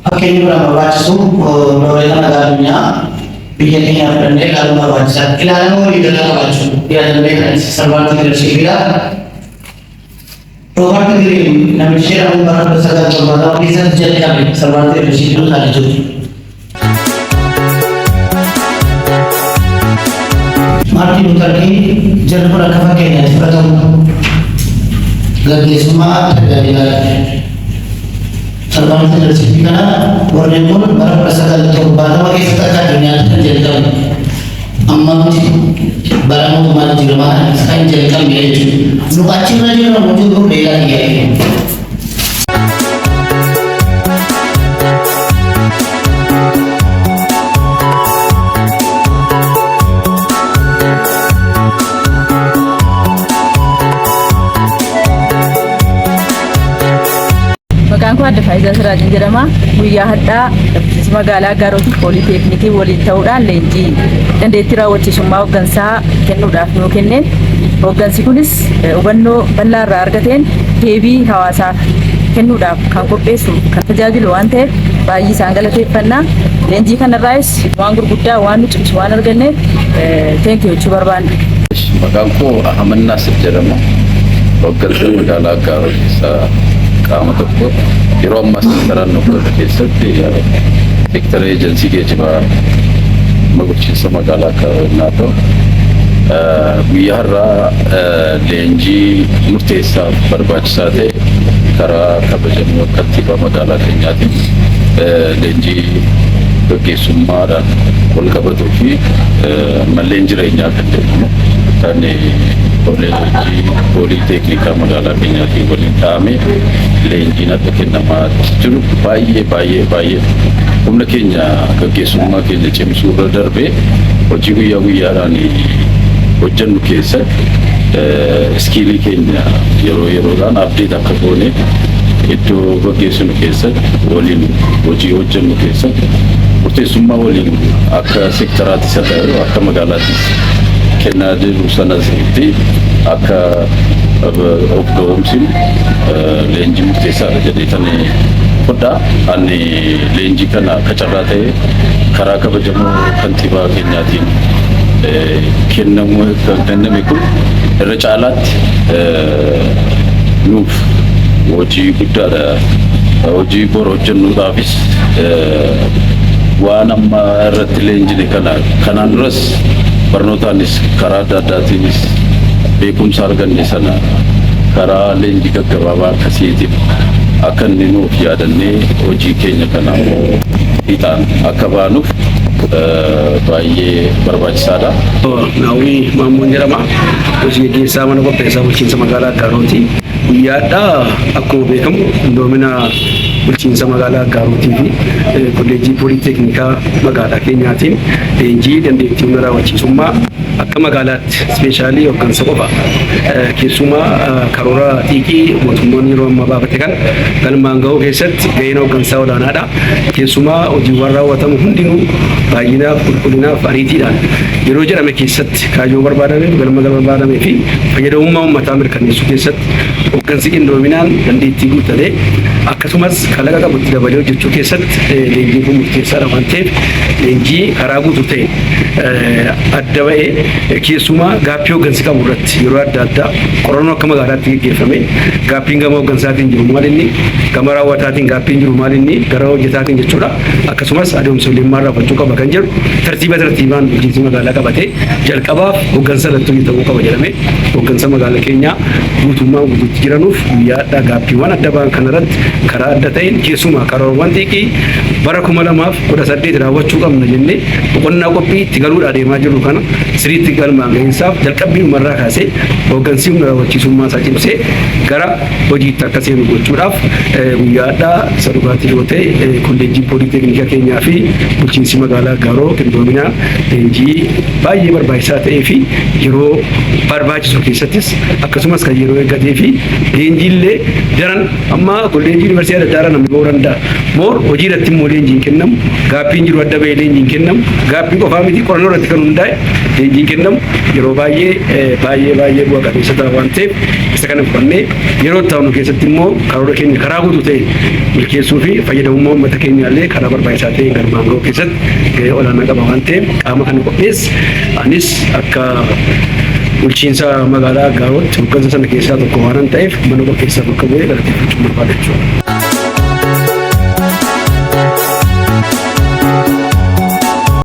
Fakkiin dura barbaachisu looreetaan agaraaduunyaa biyya keenya fudhannee ilaaluun barbaachisaadha. Ilaalamuu walii galaa qabaachuu yaadannee kan sarbaantii leedarshiipidha. Rooberto Green namichi jedhamu bara 1970 keessatti jalqabe sarbaantii leedarshiipii taasisuuti. Maartin Luther King jarri kun akka fakkeenyaatti fudhatamu gaggeessummaa tajaajilaa sarbaantii leedarshiipii kana warreen kun bara 1970 keessatti akka addunyaatti kan jalqabe ammatti bara mootummaa jijjiiramaa kan jalqabe jechuudha. Nu achirra jirra nuti garuu beekaa dhiyaate. Maqaan koo Adda Faayisaa Siraajiin jedhama. Guyyaa har'aa magaalaa Gaarootti Pooliiteeknikii waliin ta'uudhaan leenjii dandeettii raawwachiisummaa hooggansaa kennuudhaaf nuu kenneen. Hooggansi kunis hubannoo bal'aa irraa argateen deebii hawaasaaf kennuudhaaf kan qopheessu kan tajaajilu waan ta'eef baay'ee isaan galateeffannaa. Leenjii kanarraayis waan gurguddaa waan nu cimsu waan arganneef teenkii jechuu barbaanna. Maqaan koo Ahmad Naasir jedhama. Hooggansa magaalaa Gaaroo keessaa qaama tokko yeroo ammaas naannoo kana keessatti sektara eejensii geejjibaa bulchiinsa magaalaa Gaaroo ta'u guyyaa har'aa leenjii murteessaa barbaachisaa ta'e karaa kabajamoo kantiibaa magaalaa keenyaatiin leenjii gaggeessummaadhaan wal qabatuu fi malleen jireenyaa kan jedhamu kan leenjii pooliiteeknikaa magaalaa keenyaatiin waliin ta'ame leenjiin akka kennamaa jiru baay'ee humna keenya gaggeessummaa keenya cimsuu irra darbee hojii guyyaa guyyaadhaan hojjennu keessatti iskiilii keenya yeroo yeroodhaan abdeet akka goone iddoo gaggeessinu keessatti waliin hojii hojjennu keessatti murteessummaa waliin akka sektaraatti isa ta'e akka magaalaattis kennaa jiru sanatti akka of ga'umsin leenjii murteessaadha jedheetanii fudhaa ani leenjii kana akka carraa ta'e karaa kabajamoo kantiibaa keenyaatiin kenname kun irra caalaatti nuuf hojii guddaadha. Hojii bor hojjennuudhaafis waan amma irratti leenjine kanaan duras barnootaanis karaa adda addaatiinis beekumsa arganne sana karaa leenjii gaggabaabaa akkasiitiin akka inni nuuf yaadannee hojii keenya kana hiixaan akka baanuuf baay'ee barbaachisaadha. Naawwii Maammoon jedhama. Hojii gaggeessaa mana qopheessaa bulchiinsa magaalaa Gaarooti. Guyyaadhaa akkuma beekamu hundoomina bulchiinsa magaalaa Gaarootii fi kolleejjii pooliiteeknikaa magaalaa keenyaatiin leenjii dandeettii humna raawwachiisummaa akka magaalaatti ispeeshaalii hooggansa qofa keessumaa karoora xiiqii mootummaan yeroo ammaa baafate kan galmaan ga'uu keessatti gaheen hooggansaa olaanaadha. Keessumaa hojiiwwan raawwatamu hundinuu baay'inaaf qulqullinaaf ariitiidhaan yeroo jedhame keessatti kaayyoo barbaadame galma barbaadamee fi fayyadamummaa uummataa mirkaneessuu keessatti hooggansi qindoominaan dandeettii guuttatee akkasumas kalaqa qabutti dabalee hojjechuu keessatti leenjiin kun murteessaadha waan ta'eef leenjii karaa guutuu ta'e adda ba'ee keessumaa gaaffii hooggansi qabu irratti yeroo adda addaa qorannoo akka magaalaatti gaggeeffame gaaffiin gama hooggansaatiin jiru maal inni gama raawwataatiin gaaffiin jiru maal inni gara hojjetaatiin jechuudha. Akkasumas adeemsa olummaa raawwachuu qaba kan jedhu tartiibaan bulchiinsi magaalaa qabatee jalqabaaf hooggansa irratti hojjetamuu qaba jedhamee hooggansa magaalaa keenyaa guutummaan guutuutti jiranuuf guyyaadhaa gaaffiiwwan adda ba'an kanarratti karaa adda ta'een keessumaa karoorwwan xiiqii bara 2018 raawwachuu qabna jennee boqonnaa qophii itti galuudhaa deemaa jiru kana sirriitti galmaan gahinsaaf jalqabbii uummarraa kaasee hooggansi humna raawwachiisummaa isaa cimsee gara hojiitti akka seenu gochuudhaaf guyyaadhaa isa dhugaatii yoo ta'e kolleejjii pooliiteeknikaa keenyaa fi bulchiinsi magaalaa Gaaroo qindoominaa leenjii baay'ee barbaachisaa ta'ee fi yeroo barbaachisu keessattis akkasumas kan yeroo eeggatee fi leenjiillee daran amma leenjii yuunivarsiitii adda addaa namni bahuu danda'a. Moor hojii irratti immoo leenjiin kennamu, gaaffiin jiru adda bahee leenjiin kennamu, gaaffii qofaa miti qorannoo irratti kan hundaa'e leenjiin kennamu yeroo baay'ee bu'a qabeessa ta'a waan ta'eef isa kana fudhannee yeroo taa'u keessatti immoo karoora keenya karaa guutuu ta'e milkeessuu fi fayyadamummaa uummata keenyaallee karaa barbaachisaa ta'e galmaan ga'uu keessatti gahee olaanaa qaba waan ta'eef qaama kana qopheesse anis akka bulchiinsa magaalaa Aggaarootti hooggansa sana keessaa tokko waan ta'eef mana qopheessaaf akka bu'ee galateeffachuu barbaada jechuudha.